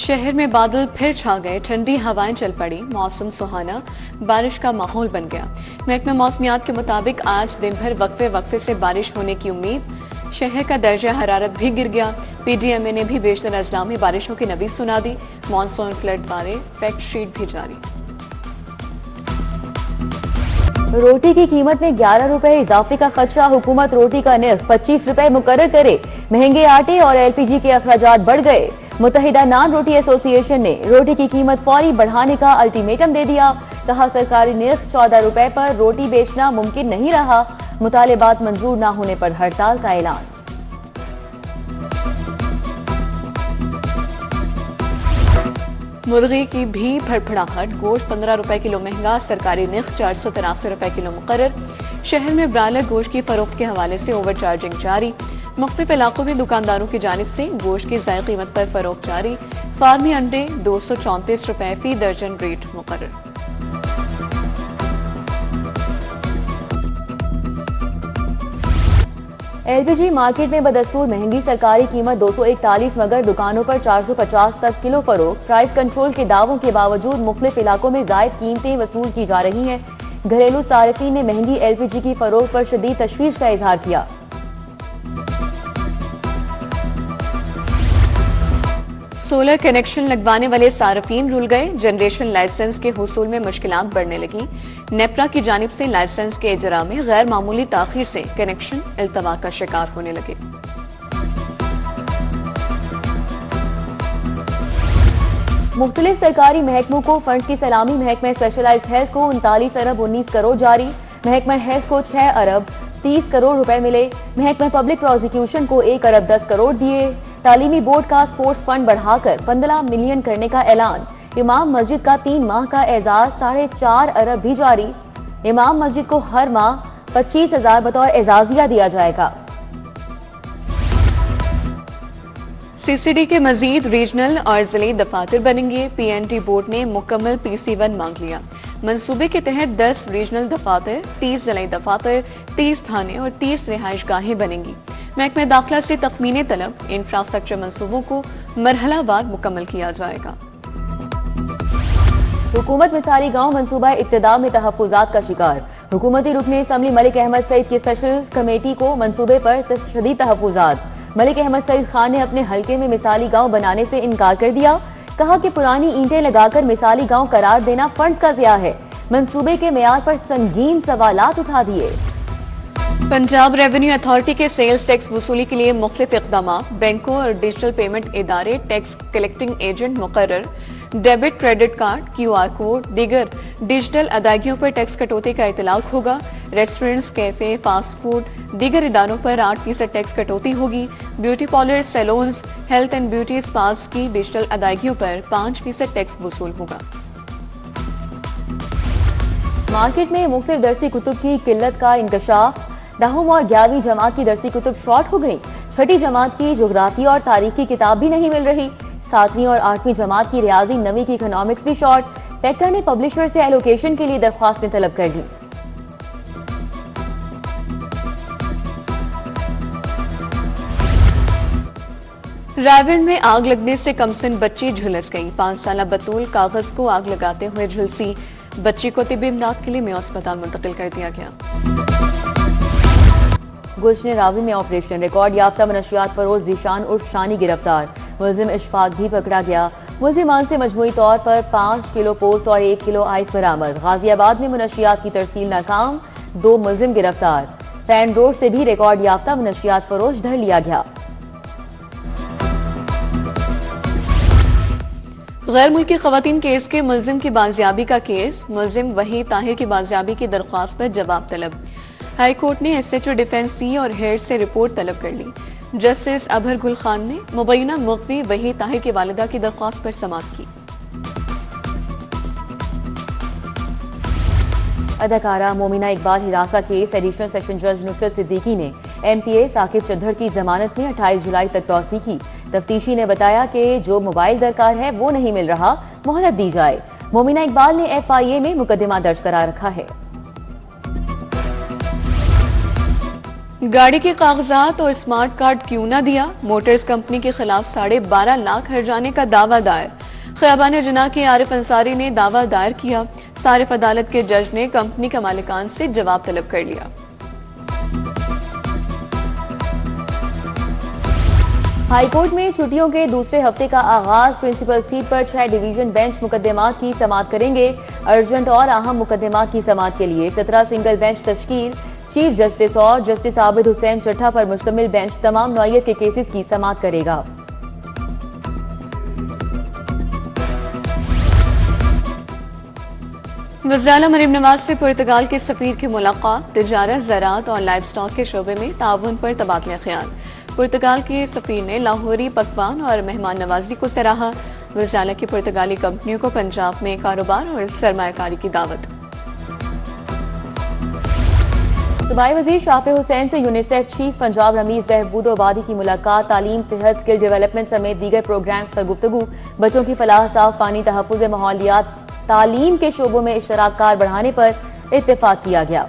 शहर में बादल फिर छा गए, ठंडी हवाएं चल पड़ी, मौसम सुहाना, बारिश का माहौल बन गया। महकमा मौसमियात के मुताबिक आज दिन भर वक्फे वक्फे से बारिश होने की उम्मीद। शहर का दर्जा हरारत भी गिर गया। पीडीएमए ने भी बेशतर अजला में बारिशों की नवीद सुना दी। मानसून फ्लड बारे फैक्ट शीट भी जारी। रोटी की कीमत में 11 रुपए इजाफे का खदशा, हुकूमत रोटी का निर्ख 25 रुपए मुकर्रर करे। महंगे आटे और एलपीजी के अखराजात बढ़ गए। मुत्तहिदा नान रोटी एसोसिएशन ने रोटी की कीमत फौरी बढ़ाने का अल्टीमेटम दे दिया। कहा सरकारी निर्ख 14 रुपए पर रोटी बेचना मुमकिन नहीं रहा। मुतालिबात मंजूर न होने पर हड़ताल का ऐलान। मुर्गी की भी फड़फड़ाहट, गोश्त 15 रुपए किलो महंगा, सरकारी निर्ख 483 रुपए किलो मुकर्रर। शहर में ब्रायलर गोश्त की फरोख्त के हवाले से ओवर चार्जिंग जारी। मुख्तलिफ इलाकों में दुकानदारों की जानिब से गोश्त की ज़ायद कीमत पर फरोख्त जारी। फार्मी अंडे 234 रुपए फी दर्जन रेट मुकर्रर। एलपीजी मार्केट में बदस्तूर महंगी, सरकारी कीमत 241 मगर दुकानों पर 450 तक किलो फरोख्त। प्राइस कंट्रोल के दावों के बावजूद मुख्तलिफ इलाकों में जायद कीमतें वसूल की जा रही हैं। घरेलू सारिफीन ने महंगी एलपीजी की फरोख्त पर शदीद तशवीश का इजहार किया। सोलर कनेक्शन लगवाने वाले सार्फिन रुल गए। जनरेशन लाइसेंस के हुसूल में मुश्किलात बढ़ने लगी। नेपरा की जानिब से लाइसेंस के इजरा में गैर मामूली ताखीर से कनेक्शन इल्तवा का शिकार होने लगे। मुख्तलिफ सरकारी महकमों को फंड की सलामी। महकमा स्पेशलाइज्ड हेल्थ को 39 अरब 19 करोड़ जारी। महकमा हेल्थ को 6 अरब 30 करोड़ रुपए मिले। महकमा पब्लिक प्रोसिक्यूशन को 1 अरब 10 करोड़ दिए। तालीमी बोर्ड का स्पोर्ट्स फंड बढ़ाकर 15 मिलियन करने का ऐलान। इमाम मस्जिद का 3 माह का एजाज 4.5 अरब भी जारी। इमाम मस्जिद को हर माह 25,000 बतौर एजाजिया दिया जाएगा। सीसीडी के मजीद रीजनल और जिले दफातर बनेंगे। पीएनटी बोर्ड ने मुकम्मल PC1 मांग लिया। मंसूबे के तहत 10 रीजनल दफातर, 30 जिले दफातर, 30 थाने और 30 रिहाइश गाहें बनेंगी। महकमा दाखिला से तखमीने तलब इंफ्रास्ट्रक्चर मंसूबों को मरहलावार मुकम्मल किया जाएगा। हुकूमत मिसाली गांव मंसूबा इब्तिदा में तहफ्फुजात का शिकार। हुकूमती रुकने असम्बली मलिक अहमद सईद की स्पेशल कमेटी को मंसूबे पर शदीद तहफ्फुजात। मलिक अहमद सईद खान ने अपने हल्के में मिसाली गांव बनाने से इनकार कर दिया। कहा कि पुरानी ईंटें लगाकर मिसाली गांव करार देना फंड का ज़िया है। मंसूबे के मेयार पर संगीन सवालात उठा दिए। पंजाब रेवेन्यू अथॉरिटी के सेल्स टैक्स वसूली के लिए मुख्तलिफ इक़दाम। बैंकों और डिजिटल पेमेंट इदारे टैक्स कलेक्टिंग एजेंट मुकर्रर। Debit credit card, QR code, दीगर डिजिटल अदायगियों पर टैक्स कटौती का इतलाक होगा। रेस्टोरेंट्स, कैफे, फास्ट फूड, दीगर इदारों पर 8% टैक्स कटौती होगी। Beauty parlour, salons, health and beauty spas की डिजिटल अदायगियों पर 5% टैक्स वसूल होगा। मार्केट में मुख्तलिफ दरसी कुतुब की किल्लत का इंकशाफ। 10वीं और 11वीं जमात की दरसी कुतुब शॉर्ट हो गई। 6ठी जमात की जोग्राफी और तारीख की किताब भी नहीं मिल रही। 7वीं और 8वीं जमात की रियाजी, 9वीं की इकोनॉमिक्स भी शॉर्ट। टेक्टा ने पब्लिशर से एलोकेशन के लिए दरख्वास्तें तलब कर दी। रायगढ़ में आग लगने से कमसिन बच्ची झुलस गई। 5 साल बतूल कागज को आग लगाते हुए झुलसी। बच्ची को तिब्बी इमदाद के लिए मेयो अस्पताल मुंतकिल कर दिया गया। गुलशन रावी में ऑपरेशन। रिकॉर्ड याफ्ता मनशियात फरोज जीशान उर्फ शानी गिरफ्तार। मुलजिम इशफाक भी पकड़ा गया। मुलजिमान से मजमूई तौर पर 5 किलो पोस्ट और 1 किलो आइस बरामद। गाजियाबाद में मनशियात की तरसील नाकाम, 2 मुलजिम गिरफ्तार। फैन रोड से भी रिकॉर्ड याफ्ता मनशियात फरोज धर लिया गया। गैर मुल्की खवातीन केस के मुलजिम की बाजियाबी का केस। मुलजिम वहीद ताहिर की बाजियाबी की दरख्वास्त पर जवाब तलब। हाई कोर्ट ने SHO डिफेंस C और हेड से रिपोर्ट तलब कर ली। जस्टिस अबहर गुल खान ने मुबैना मुख्वी वहीद ताहिर की वालिदा की दरख्वास्त पर समाअत की। अदाकारा मोमिना इकबाल हिरासा केस। एडिशनल सेशन जज नुसरत सिद्दीकी ने MPA साकिब चद्दर की जमानत में 28 जुलाई तक तौसीक की। तफ्तीशी ने बताया कि जो मोबाइल दरकार है वो नहीं मिल रहा, मोहलत दी जाए। मोमिना इकबाल ने FIA में मुकदमा दर्ज करा रखा है। گاڑی کے کاغذات اور اسمارٹ کارڈ کیوں نہ دیا؟ موٹرز کمپنی کے خلاف 12.5 لاکھ ہرجانے کا دعویٰ دائر۔ خیابان جناح کے عارف انصاری نے دعویٰ دائر کیا۔ صارف عدالت کے جج نے کمپنی کے مالکان سے جواب طلب کر لیا۔ ہائی کورٹ میں چھٹیوں کے دوسرے ہفتے کا آغاز۔ پرنسپل سیٹ پر 6 ڈویژن بینچ مقدمات کی سماعت کریں گے۔ ارجنٹ اور اہم مقدمات کی سماعت کے لیے 17 سنگل بینچ تشکیل۔ چیف جسٹس اور جسٹس عابد حسین چٹھا پر مشتمل بینچ تمام نوعیت کے کیسز کی سماعت کرے گا۔ وزیراعلیٰ مریم نواز سے پرتگال کے سفیر کی ملاقات۔ تجارت، زراعت اور لائف سٹاک کے شعبے میں تعاون پر تبادلہ خیال۔ پرتگال کے سفیر نے لاہوری پکوان اور مہمان نوازی کو سراہا۔ وزیراعلیٰ کی پرتگالی کمپنیوں کو پنجاب میں کاروبار اور سرمایہ کاری کی دعوت۔ صوبائی وزیر شافع حسین سے یونیسیف چیف پنجاب رمیز بہبود آبادی کی ملاقات۔ تعلیم، صحت، اسکل ڈیولپمنٹ سمیت دیگر پروگرامز پر گفتگو۔ بچوں کی فلاح، صاف پانی، تحفظ ماحولیات، تعلیم کے شعبوں میں اشتراک کار بڑھانے پر اتفاق کیا گیا۔